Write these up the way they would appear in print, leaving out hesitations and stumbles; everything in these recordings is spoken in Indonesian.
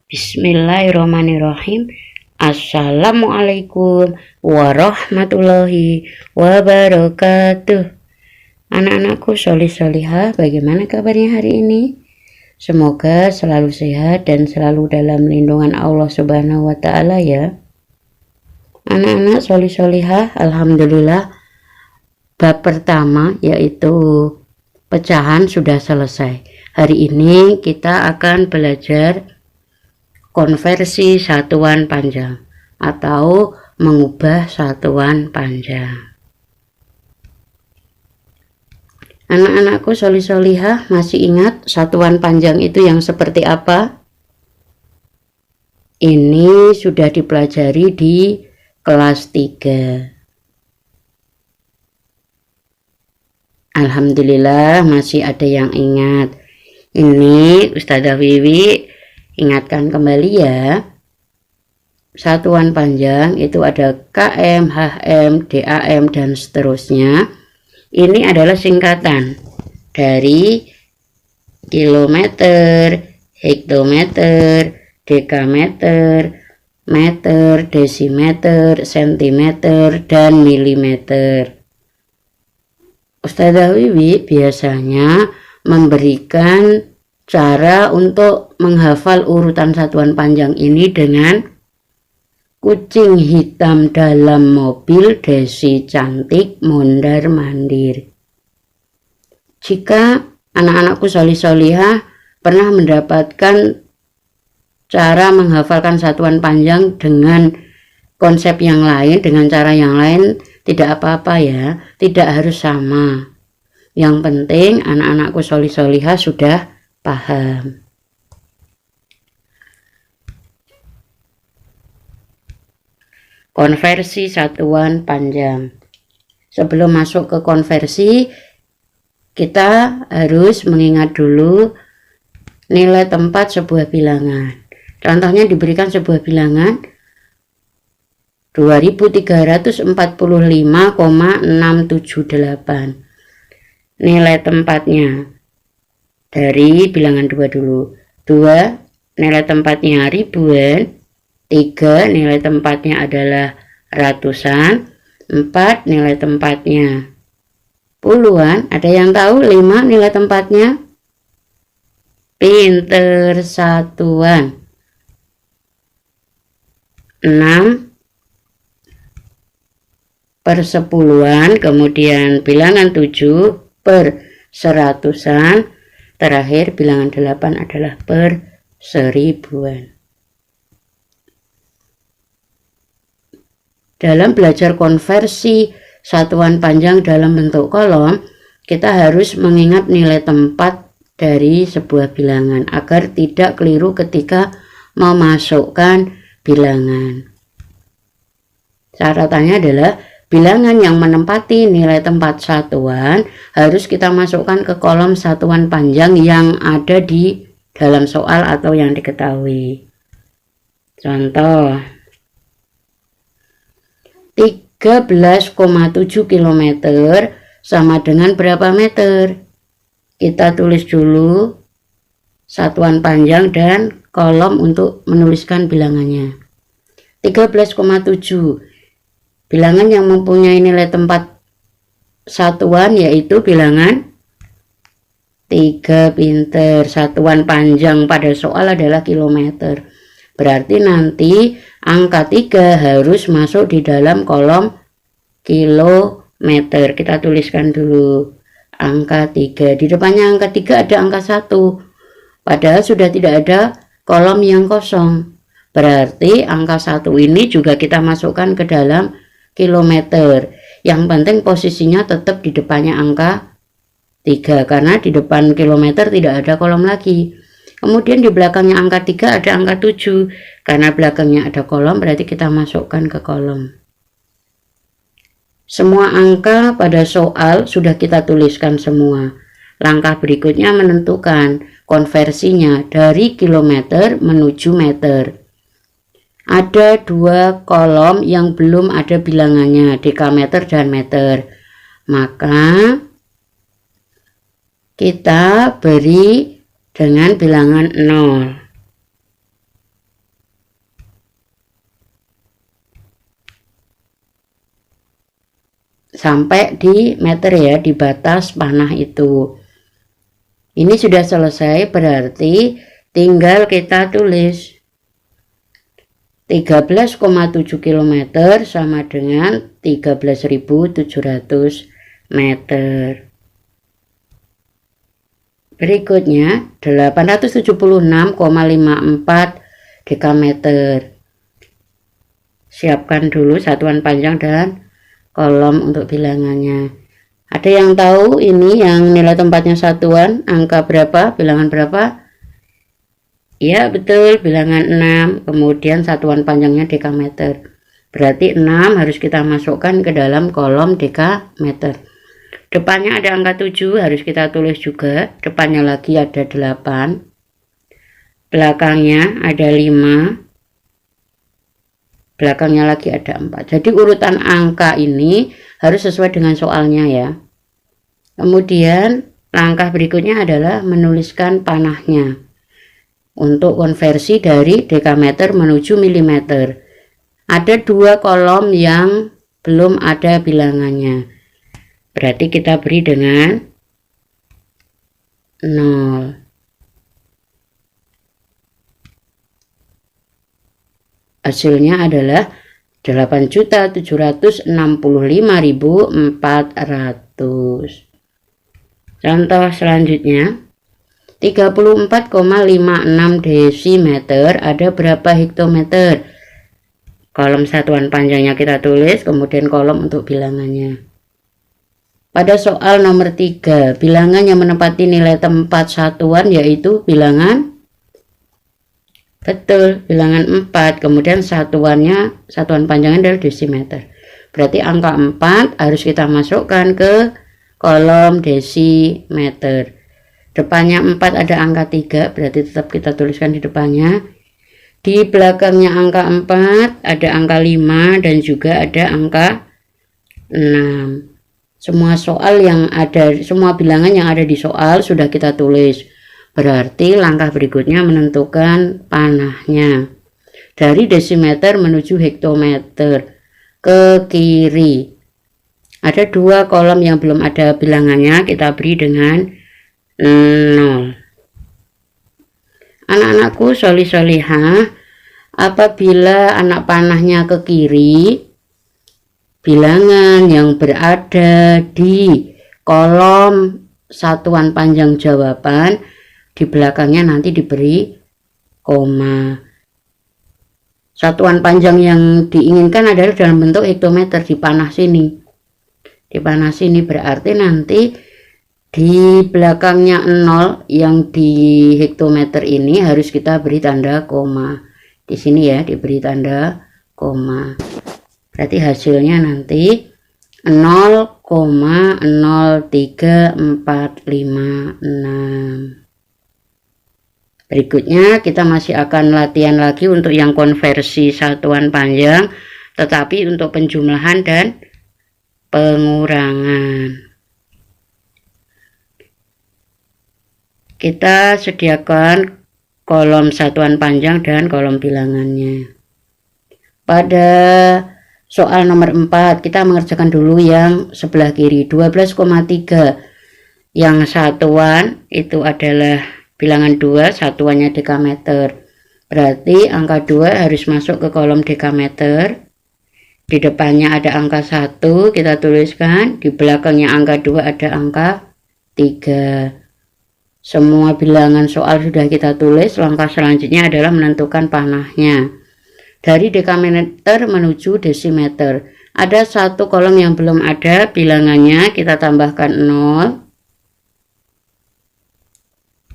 Bismillahirrahmanirrahim. Assalamualaikum warahmatullahi wabarakatuh. Anak-anakku solih-solihah, bagaimana kabarnya hari ini? Semoga selalu sehat dan selalu dalam lindungan Allah Subhanahu wa Ta'ala ya. Anak-anak solih-solihah, alhamdulillah bab pertama yaitu pecahan sudah selesai. Hari ini kita akan belajar konversi satuan panjang atau mengubah satuan panjang. Anak-anakku solih-solihah, masih ingat satuan panjang itu yang seperti apa? Ini sudah dipelajari di kelas 3. Alhamdulillah masih ada yang ingat. Ini Ustazah Wiwi ingatkan kembali ya. Satuan panjang itu ada km, hm, dam, dan seterusnya. Ini adalah singkatan dari kilometer, hektometer, dekameter, meter, desimeter, sentimeter, dan milimeter. Ustazah Wiwi biasanya memberikan cara untuk menghafal urutan satuan panjang ini dengan kucing hitam dalam mobil, desi cantik mondar mandir. Jika anak-anakku solih-solihah pernah mendapatkan cara menghafalkan satuan panjang dengan konsep yang lain, dengan cara yang lain, tidak apa-apa ya, tidak harus sama. Yang penting anak-anakku solih-solihah sudah paham. Konversi satuan panjang. Sebelum masuk ke konversi, kita harus mengingat dulu nilai tempat sebuah bilangan. Contohnya diberikan sebuah bilangan 2345,678. Nilai tempatnya dari bilangan 2 dulu. 2 nilai tempatnya ribuan, 3 nilai tempatnya adalah ratusan, 4 nilai tempatnya puluhan. Ada yang tahu 5 nilai tempatnya? Pinter satuan. 6 per sepuluhan, kemudian bilangan 7 per seratusan, terakhir bilangan 8 adalah per seribuan. Dalam belajar konversi satuan panjang dalam bentuk kolom, kita harus mengingat nilai tempat dari sebuah bilangan agar tidak keliru ketika memasukkan bilangan. Catatannya adalah bilangan yang menempati nilai tempat satuan harus kita masukkan ke kolom satuan panjang yang ada di dalam soal atau yang diketahui. Contoh, 13,7 km sama dengan berapa meter? Kita tulis dulu satuan panjang dan kolom untuk menuliskan bilangannya. 13,7. Bilangan yang mempunyai nilai tempat satuan yaitu bilangan 3. Pinter. Satuan panjang pada soal adalah kilometer. Berarti nanti angka 3 harus masuk di dalam kolom kilometer. Kita tuliskan dulu angka 3. Di depannya angka 3 ada angka 1. Padahal sudah tidak ada kolom yang kosong. Berarti angka 1 ini juga kita masukkan ke dalam kilometer. Yang penting posisinya tetap di depannya angka 3 karena di depan kilometer tidak ada kolom lagi. Kemudian di belakangnya angka 3 ada angka 7. Karena belakangnya ada kolom berarti kita masukkan ke kolom. Semua angka pada soal sudah kita tuliskan semua. Langkah berikutnya menentukan konversinya dari kilometer menuju meter. Ada 2 kolom yang belum ada bilangannya, dekameter dan meter. Maka kita beri dengan bilangan 0. sampai di meter ya, di batas panah itu. Ini sudah selesai, berarti tinggal kita tulis 13,7 km sama dengan 13.700 meter. Berikutnya 876,54 dekameter. Siapkan dulu satuan panjang dan kolom untuk bilangannya. Ada yang tahu ini yang nilai tempatnya satuan angka berapa, bilangan berapa? Ya betul, bilangan 6, kemudian satuan panjangnya dekameter. Berarti 6 harus kita masukkan ke dalam kolom dekameter. Depannya ada angka 7, harus kita tulis juga. Depannya lagi ada 8. Belakangnya ada 5. Belakangnya lagi ada 4. Jadi urutan angka ini harus sesuai dengan soalnya ya. Kemudian langkah berikutnya adalah menuliskan panahnya. Untuk konversi dari dekameter menuju milimeter. Ada 2 kolom yang belum ada bilangannya. Berarti kita beri dengan 0. Hasilnya adalah 8.765.400. Contoh selanjutnya, 34,56 desimeter ada berapa hektometer? Kolom satuan panjangnya kita tulis, kemudian kolom untuk bilangannya. Pada soal nomor 3, bilangan yang menempati nilai tempat satuan yaitu bilangan, betul, bilangan 4, kemudian satuan panjangnya adalah desimeter. Berarti angka 4 harus kita masukkan ke kolom desimeter. Depannya 4 ada angka 3, berarti tetap kita tuliskan di depannya. Di belakangnya angka 4 ada angka 5 dan juga ada angka 6. Semua bilangan yang ada di soal sudah kita tulis. Berarti langkah berikutnya menentukan panahnya. Dari desimeter menuju hektometer ke kiri. Ada 2 kolom yang belum ada bilangannya, kita beri dengan 0. Anak-anakku sholih-sholihah, apabila anak panahnya ke kiri, bilangan yang berada di kolom satuan panjang jawaban di belakangnya nanti diberi koma. Satuan panjang yang diinginkan adalah dalam bentuk hektometer di panah sini. Di panah sini berarti nanti di belakangnya 0 yang di hektometer ini harus kita beri tanda koma. Di sini ya diberi tanda koma. Berarti hasilnya nanti 0,03456. Berikutnya kita masih akan latihan lagi untuk yang konversi satuan panjang, tetapi untuk penjumlahan dan pengurangan. Kita sediakan kolom satuan panjang dan kolom bilangannya. Pada soal nomor 4 kita mengerjakan dulu yang sebelah kiri. 12,3 yang satuan itu adalah bilangan 2, satuannya dekameter. Berarti angka 2 harus masuk ke kolom dekameter. Di depannya ada angka 1, kita tuliskan. Di belakangnya angka 2 ada angka 3. Semua bilangan soal sudah kita tulis. Langkah selanjutnya adalah menentukan panahnya. Dari dekameter menuju desimeter. Ada 1 kolom yang belum ada bilangannya, kita tambahkan 0.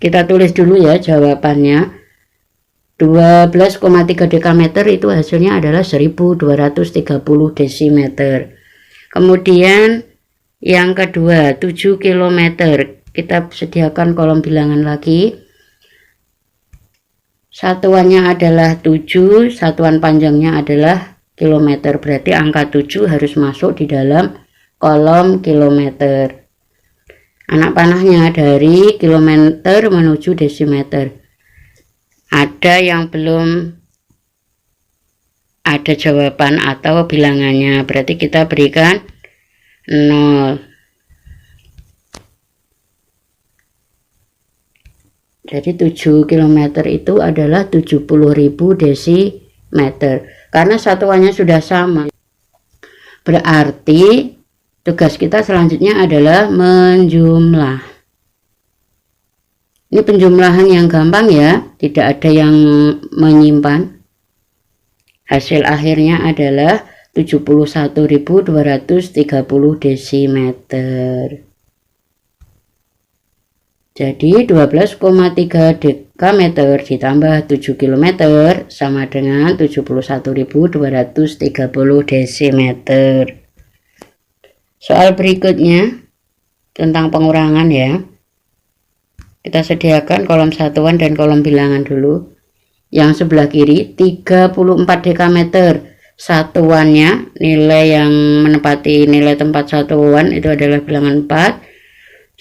Kita tulis dulu ya jawabannya. 12,3 dekameter itu hasilnya adalah 1230 desimeter. Kemudian yang kedua 7 km. Kita sediakan kolom bilangan lagi. Satuannya adalah 7, satuan panjangnya adalah kilometer. Berarti angka 7 harus masuk di dalam kolom kilometer. Anak panahnya dari kilometer menuju desimeter. Ada yang belum ada jawaban atau bilangannya, berarti kita berikan 0. Jadi 7 km itu adalah 70.000 desimeter. Karena satuannya sudah sama. Berarti tugas kita selanjutnya adalah menjumlah. Ini penjumlahan yang gampang ya, tidak ada yang menyimpan. Hasil akhirnya adalah 71.230 desimeter. Jadi 12,3 dekameter ditambah 7 km sama dengan 71.230 desimeter. Soal berikutnya tentang pengurangan ya. Kita sediakan kolom satuan dan kolom bilangan dulu. Yang sebelah kiri 34 dekameter. Satuannya nilai yang menempati nilai tempat satuan itu adalah bilangan 4.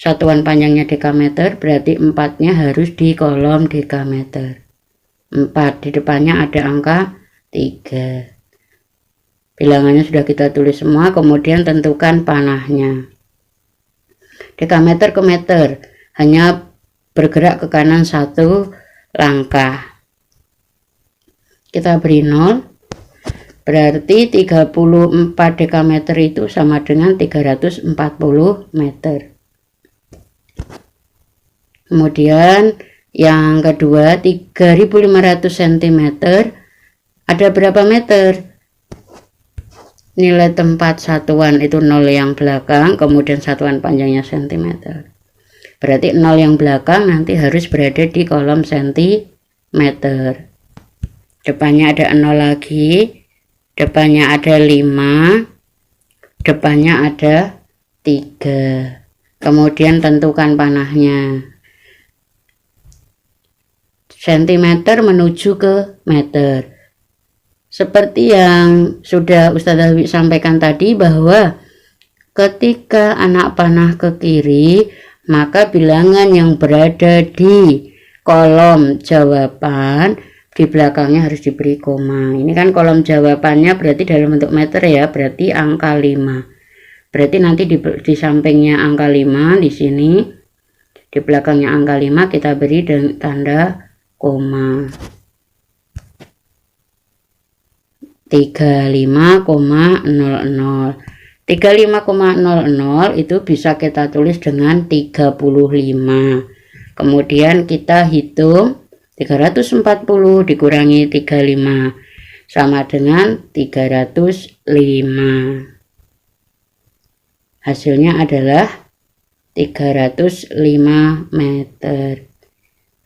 Satuan panjangnya dekameter, berarti 4-nya harus di kolom dekameter. 4 di depannya ada angka 3. Bilangannya sudah kita tulis semua, kemudian tentukan panahnya. Dekameter ke meter, hanya bergerak ke kanan 1 langkah. Kita beri 0, berarti 34 dekameter itu sama dengan 340 meter. Kemudian yang kedua 3.500 cm ada berapa meter? Nilai tempat satuan itu 0 yang belakang, kemudian satuan panjangnya cm. Berarti 0 yang belakang nanti harus berada di kolom cm. Depannya ada 0 lagi, depannya ada 5, depannya ada 3. Kemudian tentukan panahnya. Sentimeter menuju ke meter. Seperti yang sudah Ustazah Wi sampaikan tadi, bahwa ketika anak panah ke kiri, maka bilangan yang berada di kolom jawaban di belakangnya harus diberi koma. Ini kan kolom jawabannya berarti dalam bentuk meter ya, berarti angka 5. Berarti nanti di sampingnya angka 5 di sini, di belakangnya angka 5 kita beri dengan tanda koma. 35,00. 35,00 itu bisa kita tulis dengan 35. Kemudian kita hitung 340 dikurangi 35 sama dengan 305. Hasilnya adalah 305 meter.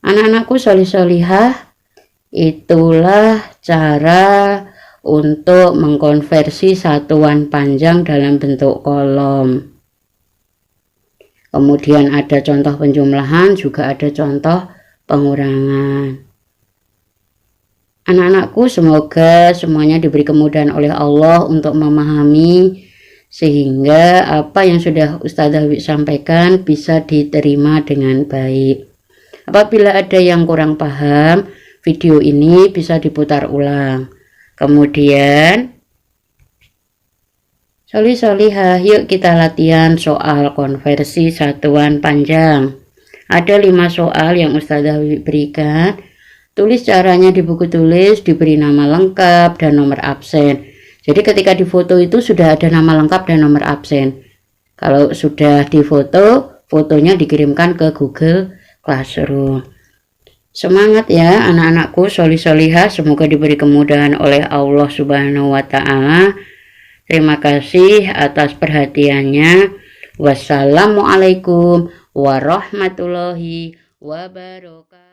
Anak-anakku solih-solihah, itulah cara untuk mengkonversi satuan panjang dalam bentuk kolom. Kemudian ada contoh penjumlahan, juga ada contoh pengurangan. Anak-anakku, semoga semuanya diberi kemudahan oleh Allah untuk memahami, sehingga apa yang sudah Ustazah Wi sampaikan bisa diterima dengan baik. Apabila ada yang kurang paham, video ini bisa diputar ulang. Kemudian solih-solihah, yuk kita latihan soal konversi satuan panjang. Ada 5 soal yang Ustazah Wi berikan. Tulis caranya di buku tulis, diberi nama lengkap dan nomor absen. Jadi ketika difoto itu sudah ada nama lengkap dan nomor absen. Kalau sudah difoto, fotonya dikirimkan ke Google Classroom. Semangat ya anak-anakku solih-solihah, semoga diberi kemudahan oleh Allah Subhanahu wa Ta'ala. Terima kasih atas perhatiannya. Wassalamualaikum warahmatullahi wabarakatuh.